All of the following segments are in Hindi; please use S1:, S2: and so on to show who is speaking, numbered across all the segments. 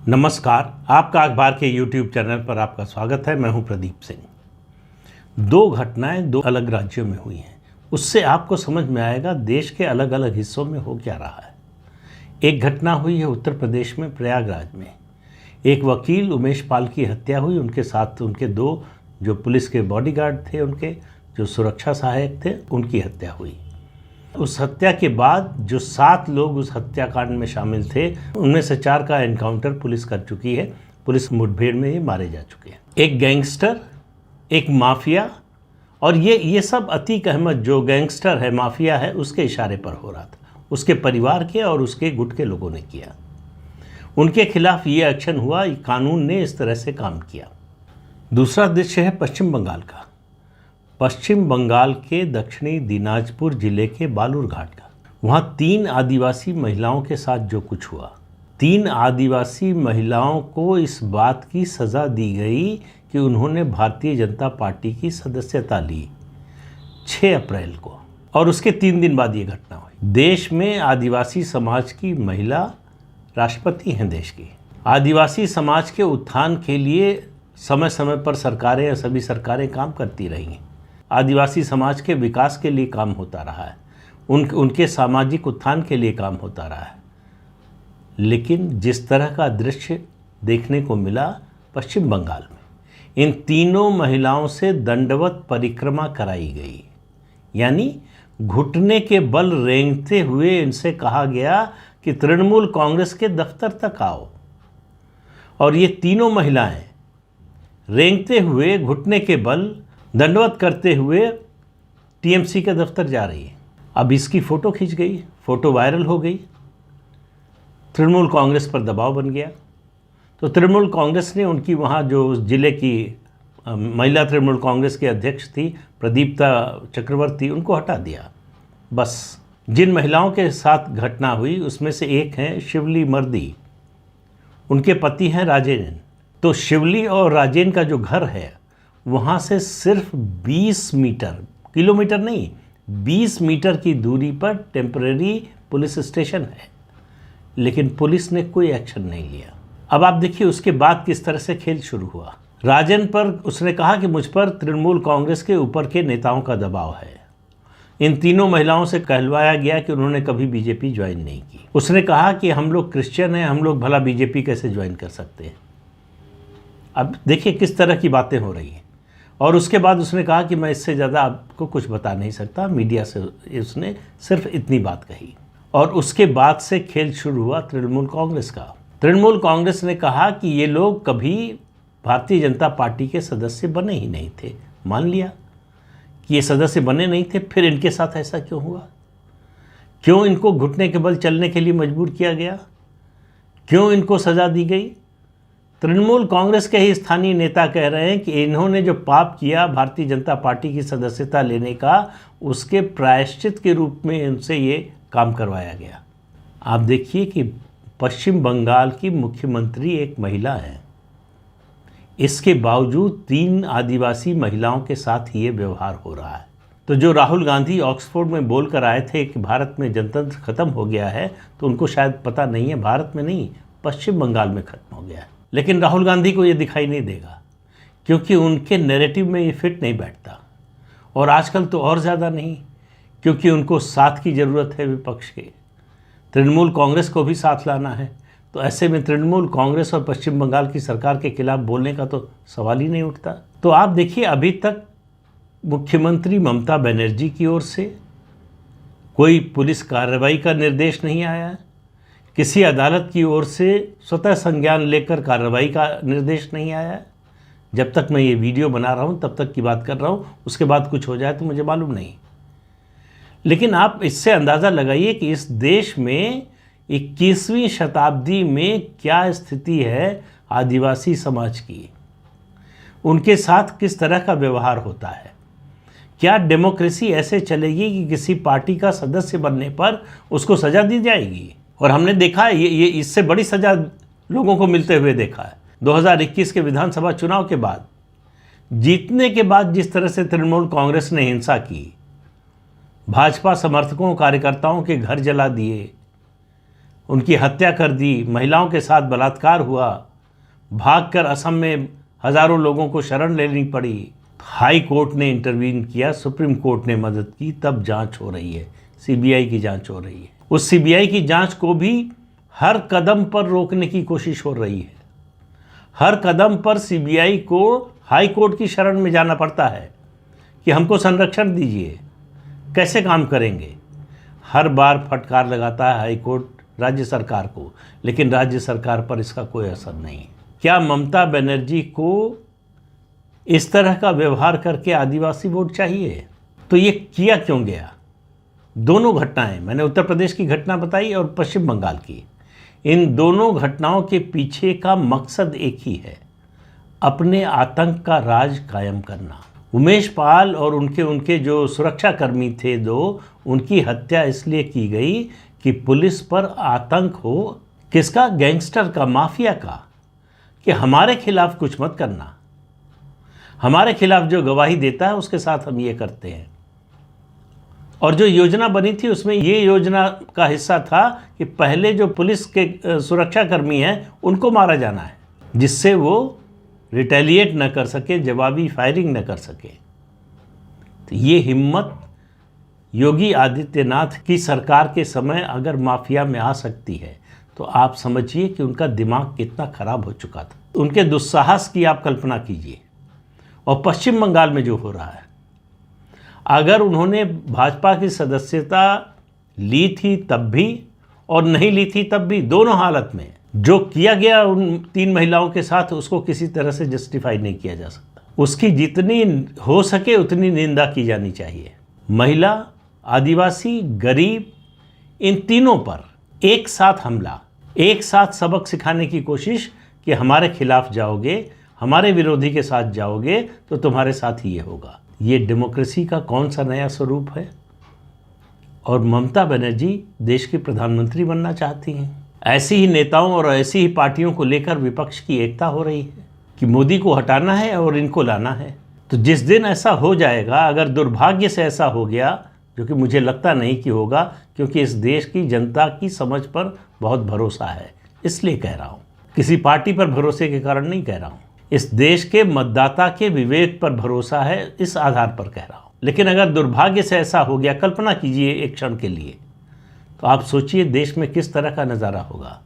S1: नमस्कार, आपका अखबार के YouTube चैनल पर आपका स्वागत है। मैं हूं प्रदीप सिंह। दो घटनाएं दो अलग राज्यों में हुई हैं, उससे आपको समझ में आएगा देश के अलग अलग हिस्सों में हो क्या रहा है। एक घटना हुई है उत्तर प्रदेश में प्रयागराज में। एक वकील उमेश पाल की हत्या हुई, उनके साथ उनके दो जो पुलिस के बॉडीगार्ड थे, उनके जो सुरक्षा सहायक थे, उनकी हत्या हुई। उस हत्या के बाद जो 7 लोग उस हत्याकांड में शामिल थे, उनमें से 4 का एनकाउंटर पुलिस कर चुकी है। पुलिस मुठभेड़ में ही मारे जा चुके हैं। एक गैंगस्टर, एक माफिया, और ये सब अतीक अहमद जो गैंगस्टर है, माफिया है, उसके इशारे पर हो रहा था। उसके परिवार के और उसके गुट के लोगों ने किया। उनके खिलाफ ये एक्शन हुआ, कानून ने इस तरह से काम किया। दूसरा दृश्य है पश्चिम बंगाल का। पश्चिम बंगाल के दक्षिणी दिनाजपुर जिले के बालूरघाट का। वहाँ 3 आदिवासी महिलाओं के साथ जो कुछ हुआ, 3 आदिवासी महिलाओं को इस बात की सज़ा दी गई कि उन्होंने भारतीय जनता पार्टी की सदस्यता ली 6 अप्रैल को, और उसके 3 दिन बाद ये घटना हुई। देश में आदिवासी समाज की महिला राष्ट्रपति हैं देश की। आदिवासी समाज के उत्थान के लिए समय समय पर सरकारें, सभी सरकारें काम करती रही हैं। आदिवासी समाज के विकास के लिए काम होता रहा है, उनके सामाजिक उत्थान के लिए काम होता रहा है। लेकिन जिस तरह का दृश्य देखने को मिला पश्चिम बंगाल में, इन तीनों महिलाओं से दंडवत परिक्रमा कराई गई, यानी घुटने के बल रेंगते हुए इनसे कहा गया कि तृणमूल कांग्रेस के दफ्तर तक आओ। और ये तीनों महिलाएं रेंगते हुए, घुटने के बल, दंडवत करते हुए टीएमसी के दफ्तर जा रही है। अब इसकी फ़ोटो खींच गई, फ़ोटो वायरल हो गई, तृणमूल कांग्रेस पर दबाव बन गया। तो तृणमूल कांग्रेस ने उनकी वहाँ जो उस जिले की महिला तृणमूल कांग्रेस की अध्यक्ष थी प्रदीप्ता चक्रवर्ती, उनको हटा दिया। बस जिन महिलाओं के साथ घटना हुई उसमें से एक हैं शिवली मर्दी, उनके पति हैं राजेन। तो शिवली और राजेन का जो घर है वहाँ से सिर्फ 20 मीटर, किलोमीटर नहीं, 20 मीटर की दूरी पर टेम्परेरी पुलिस स्टेशन है, लेकिन पुलिस ने कोई एक्शन नहीं लिया। अब आप देखिए उसके बाद किस तरह से खेल शुरू हुआ। राजन पर उसने कहा कि मुझ पर तृणमूल कांग्रेस के ऊपर के नेताओं का दबाव है। इन तीनों महिलाओं से कहलवाया गया कि उन्होंने कभी बीजेपी ज्वाइन नहीं की। उसने कहा कि हम लोग क्रिश्चियन हैं, हम लोग भला बीजेपी कैसे ज्वाइन कर सकते हैं। अब देखिए किस तरह की बातें हो रही हैं। और उसके बाद उसने कहा कि मैं इससे ज़्यादा आपको कुछ बता नहीं सकता, मीडिया से उसने सिर्फ इतनी बात कही। और उसके बाद से खेल शुरू हुआ तृणमूल कांग्रेस का। तृणमूल कांग्रेस ने कहा कि ये लोग कभी भारतीय जनता पार्टी के सदस्य बने ही नहीं थे। मान लिया कि ये सदस्य बने नहीं थे, फिर इनके साथ ऐसा क्यों हुआ? क्यों इनको घुटने के बल चलने के लिए मजबूर किया गया? क्यों इनको सज़ा दी गई? तृणमूल कांग्रेस के ही स्थानीय नेता कह रहे हैं कि इन्होंने जो पाप किया भारतीय जनता पार्टी की सदस्यता लेने का, उसके प्रायश्चित के रूप में इनसे ये काम करवाया गया। आप देखिए कि पश्चिम बंगाल की मुख्यमंत्री एक महिला है, इसके बावजूद 3 आदिवासी महिलाओं के साथ ही ये व्यवहार हो रहा है। तो जो राहुल गांधी ऑक्सफोर्ड में बोल कर आए थे कि भारत में जनतंत्र खत्म हो गया है, तो उनको शायद पता नहीं है भारत में नहीं, पश्चिम बंगाल में खत्म हो गया है। लेकिन राहुल गांधी को ये दिखाई नहीं देगा, क्योंकि उनके नैरेटिव में ये फिट नहीं बैठता। और आजकल तो और ज़्यादा नहीं, क्योंकि उनको साथ की ज़रूरत है विपक्ष के। तृणमूल कांग्रेस को भी साथ लाना है। तो ऐसे में तृणमूल कांग्रेस और पश्चिम बंगाल की सरकार के खिलाफ बोलने का तो सवाल ही नहीं उठता। तो आप देखिए अभी तक मुख्यमंत्री ममता बनर्जी की ओर से कोई पुलिस कार्रवाई का निर्देश नहीं आया है। किसी अदालत की ओर से स्वतः संज्ञान लेकर कार्रवाई का निर्देश नहीं आया है। जब तक मैं ये वीडियो बना रहा हूँ तब तक की बात कर रहा हूँ, उसके बाद कुछ हो जाए तो मुझे मालूम नहीं। लेकिन आप इससे अंदाज़ा लगाइए कि इस देश में 21वीं शताब्दी में क्या स्थिति है आदिवासी समाज की, उनके साथ किस तरह का व्यवहार होता है। क्या डेमोक्रेसी ऐसे चलेगी कि किसी पार्टी का सदस्य बनने पर उसको सज़ा दी जाएगी? और हमने देखा है ये इससे बड़ी सज़ा लोगों को मिलते हुए देखा है। 2021 के विधानसभा चुनाव के बाद, जीतने के बाद जिस तरह से तृणमूल कांग्रेस ने हिंसा की, भाजपा समर्थकों कार्यकर्ताओं के घर जला दिए, उनकी हत्या कर दी, महिलाओं के साथ बलात्कार हुआ, भागकर असम में हज़ारों लोगों को शरण लेनी पड़ी। हाई कोर्ट ने इंटरवीन किया, सुप्रीम कोर्ट ने मदद की, तब जांच हो रही है, सीबीआई की जांच हो रही है। उस सीबीआई की जांच को भी हर कदम पर रोकने की कोशिश हो रही है। हर कदम पर सीबीआई को हाई कोर्ट की शरण में जाना पड़ता है कि हमको संरक्षण दीजिए, कैसे काम करेंगे। हर बार फटकार लगाता है हाई कोर्ट राज्य सरकार को, लेकिन राज्य सरकार पर इसका कोई असर नहीं है। क्या ममता बनर्जी को इस तरह का व्यवहार करके आदिवासी वोट चाहिए? तो ये किया क्यों गया? दोनों घटनाएं, मैंने उत्तर प्रदेश की घटना बताई और पश्चिम बंगाल की, इन दोनों घटनाओं के पीछे का मकसद एक ही है, अपने आतंक का राज कायम करना। उमेश पाल और उनके जो सुरक्षाकर्मी थे दो, उनकी हत्या इसलिए की गई कि पुलिस पर आतंक हो, किसका? गैंगस्टर का, माफिया का, कि हमारे खिलाफ कुछ मत करना, हमारे खिलाफ जो गवाही देता है उसके साथ हम ये करते हैं। और जो योजना बनी थी उसमें ये योजना का हिस्सा था कि पहले जो पुलिस के सुरक्षाकर्मी हैं उनको मारा जाना है, जिससे वो रिटेलिएट न कर सके, जवाबी फायरिंग न कर सके। तो ये हिम्मत योगी आदित्यनाथ की सरकार के समय अगर माफिया में आ सकती है तो आप समझिए कि उनका दिमाग कितना खराब हो चुका था। उनके दुस्साहस की आप कल्पना कीजिए। और पश्चिम बंगाल में जो हो रहा है, अगर उन्होंने भाजपा की सदस्यता ली थी तब भी और नहीं ली थी तब भी, दोनों हालत में जो किया गया उन 3 महिलाओं के साथ, उसको किसी तरह से जस्टिफाई नहीं किया जा सकता। उसकी जितनी हो सके उतनी निंदा की जानी चाहिए। महिला, आदिवासी, गरीब, इन तीनों पर एक साथ हमला, एक साथ सबक सिखाने की कोशिश कि हमारे खिलाफ जाओगे, हमारे विरोधी के साथ जाओगे तो तुम्हारे साथ ही ये होगा। ये डेमोक्रेसी का कौन सा नया स्वरूप है? और ममता बनर्जी देश की प्रधानमंत्री बनना चाहती हैं। ऐसी ही नेताओं और ऐसी ही पार्टियों को लेकर विपक्ष की एकता हो रही है कि मोदी को हटाना है और इनको लाना है। तो जिस दिन ऐसा हो जाएगा, अगर दुर्भाग्य से ऐसा हो गया, जो कि मुझे लगता नहीं कि होगा, क्योंकि इस देश की जनता की समझ पर बहुत भरोसा है, इसलिए कह रहा हूँ, किसी पार्टी पर भरोसे के कारण नहीं कह रहा हूँ, इस देश के मतदाता के विवेक पर भरोसा है, इस आधार पर कह रहा हूँ। लेकिन अगर दुर्भाग्य से ऐसा हो गया, कल्पना कीजिए एक क्षण के लिए, तो आप सोचिए देश में किस तरह का नज़ारा होगा,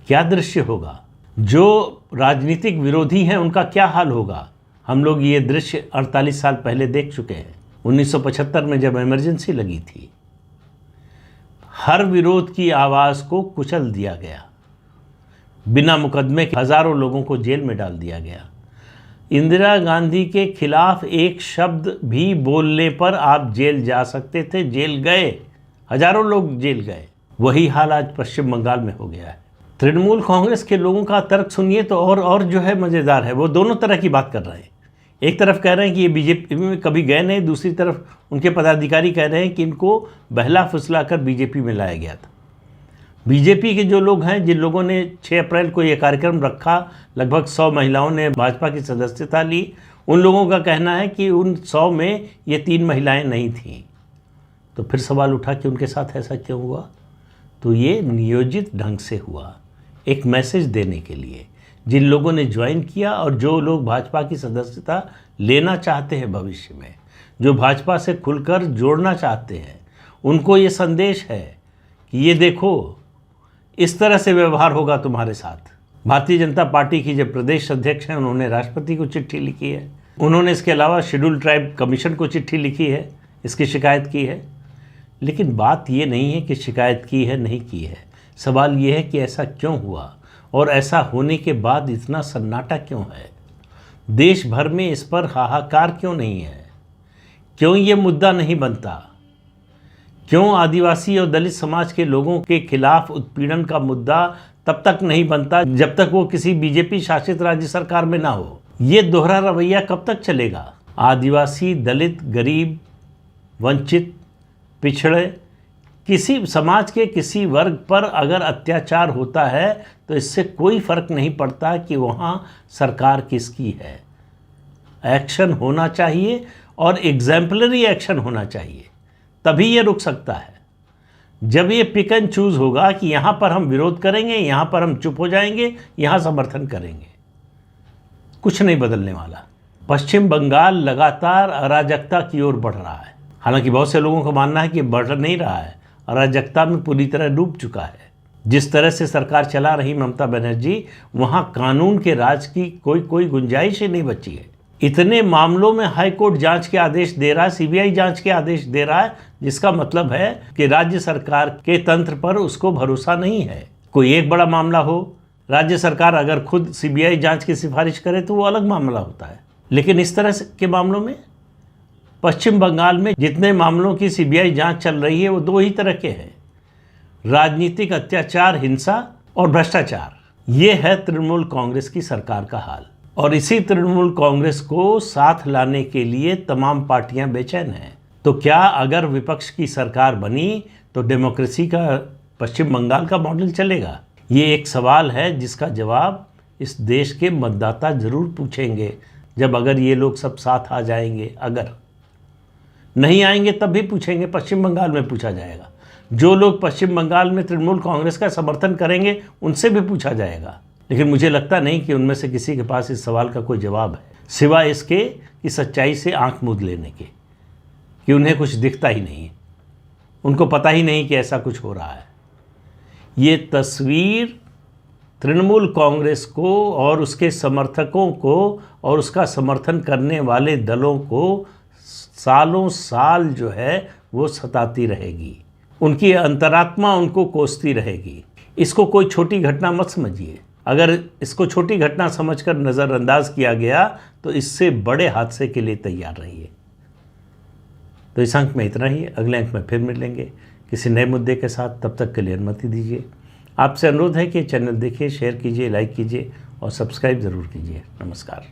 S1: क्या दृश्य होगा। जो राजनीतिक विरोधी हैं उनका क्या हाल होगा। हम लोग ये दृश्य 48 साल पहले देख चुके हैं। 1975 में जब इमरजेंसी लगी थी, हर विरोध की आवाज़ को कुचल दिया गया, बिना मुकदमे के हज़ारों लोगों को जेल में डाल दिया गया। इंदिरा गांधी के खिलाफ एक शब्द भी बोलने पर आप जेल जा सकते थे, जेल गए, हज़ारों लोग जेल गए। वही हाल आज पश्चिम बंगाल में हो गया है। तृणमूल कांग्रेस के लोगों का तर्क सुनिए तो और जो है मज़ेदार है। वो दोनों तरह की बात कर रहे हैं। एक तरफ कह रहे हैं कि ये बीजेपी में कभी गए नहीं, दूसरी तरफ उनके पदाधिकारी कह रहे हैं कि इनको बहला फुसला कर बीजेपी में लाया गया था। बीजेपी के जो लोग हैं, जिन लोगों ने 6 अप्रैल को ये कार्यक्रम रखा, लगभग 100 महिलाओं ने भाजपा की सदस्यता ली, उन लोगों का कहना है कि उन 100 में ये 3 महिलाएं नहीं थीं। तो फिर सवाल उठा कि उनके साथ ऐसा क्यों हुआ। तो ये नियोजित ढंग से हुआ, एक मैसेज देने के लिए। जिन लोगों ने ज्वाइन किया और जो लोग भाजपा की सदस्यता लेना चाहते हैं भविष्य में, जो भाजपा से खुलकर जोड़ना चाहते हैं, उनको ये संदेश है कि ये देखो, इस तरह से व्यवहार होगा तुम्हारे साथ। भारतीय जनता पार्टी की जो प्रदेश अध्यक्ष हैं, उन्होंने राष्ट्रपति को चिट्ठी लिखी है। उन्होंने इसके अलावा शेड्यूल ट्राइब कमीशन को चिट्ठी लिखी है, इसकी शिकायत की है। लेकिन बात ये नहीं है कि शिकायत की है नहीं की है, सवाल ये है कि ऐसा क्यों हुआ और ऐसा होने के बाद इतना सन्नाटा क्यों है। देश भर में इस पर हाहाकार क्यों नहीं है, क्यों ये मुद्दा नहीं बनता, क्यों आदिवासी और दलित समाज के लोगों के खिलाफ उत्पीड़न का मुद्दा तब तक नहीं बनता जब तक वो किसी बीजेपी शासित राज्य सरकार में ना हो। ये दोहरा रवैया कब तक चलेगा। आदिवासी, दलित, गरीब, वंचित, पिछड़े, किसी समाज के किसी वर्ग पर अगर अत्याचार होता है तो इससे कोई फर्क नहीं पड़ता कि वहाँ सरकार किसकी है। एक्शन होना चाहिए और एग्जाम्पलरी एक्शन होना चाहिए, तभी ये रुक सकता है। जब ये पिक एंड चूज होगा कि यहाँ पर हम विरोध करेंगे, यहाँ पर हम चुप हो जाएंगे, यहाँ समर्थन करेंगे, कुछ नहीं बदलने वाला। पश्चिम बंगाल लगातार अराजकता की ओर बढ़ रहा है। हालांकि बहुत से लोगों का मानना है कि बढ़ नहीं रहा है, अराजकता में पूरी तरह डूब चुका है। जिस तरह से सरकार चला रही ममता बनर्जी, वहाँ कानून के राज की कोई गुंजाइश ही नहीं बची है। इतने मामलों में हाई कोर्ट जांच के आदेश दे रहा है, सीबीआई जांच के आदेश दे रहा है, जिसका मतलब है कि राज्य सरकार के तंत्र पर उसको भरोसा नहीं है। कोई एक बड़ा मामला हो, राज्य सरकार अगर खुद सीबीआई जांच की सिफारिश करे तो वो अलग मामला होता है, लेकिन इस तरह के मामलों में पश्चिम बंगाल में जितने मामलों की सीबीआई जांच चल रही है वो दो ही तरह के हैं, राजनीतिक अत्याचार, हिंसा और भ्रष्टाचार। ये है तृणमूल कांग्रेस की सरकार का हाल। और इसी तृणमूल कांग्रेस को साथ लाने के लिए तमाम पार्टियां बेचैन हैं। तो क्या अगर विपक्ष की सरकार बनी तो डेमोक्रेसी का पश्चिम बंगाल का मॉडल चलेगा? ये एक सवाल है जिसका जवाब इस देश के मतदाता जरूर पूछेंगे, जब अगर ये लोग सब साथ आ जाएंगे। अगर नहीं आएंगे तब भी पूछेंगे, पश्चिम बंगाल में पूछा जाएगा। जो लोग पश्चिम बंगाल में तृणमूल कांग्रेस का समर्थन करेंगे उनसे भी पूछा जाएगा। लेकिन मुझे लगता नहीं कि उनमें से किसी के पास इस सवाल का कोई जवाब है, सिवाय इसके कि सच्चाई से आंख मूंद लेने के, कि उन्हें कुछ दिखता ही नहीं, उनको पता ही नहीं कि ऐसा कुछ हो रहा है। ये तस्वीर तृणमूल कांग्रेस को और उसके समर्थकों को और उसका समर्थन करने वाले दलों को सालों साल जो है वो सताती रहेगी। उनकी अंतरात्मा उनको कोसती रहेगी। इसको कोई छोटी घटना मत समझिए। अगर इसको छोटी घटना समझकर नज़रअंदाज किया गया तो इससे बड़े हादसे के लिए तैयार रहिए। तो इस अंक में इतना ही। अगले अंक में फिर मिलेंगे किसी नए मुद्दे के साथ। तब तक के लिए अनुमति दीजिए। आपसे अनुरोध है कि चैनल देखिए, शेयर कीजिए, लाइक कीजिए और सब्सक्राइब ज़रूर कीजिए। नमस्कार।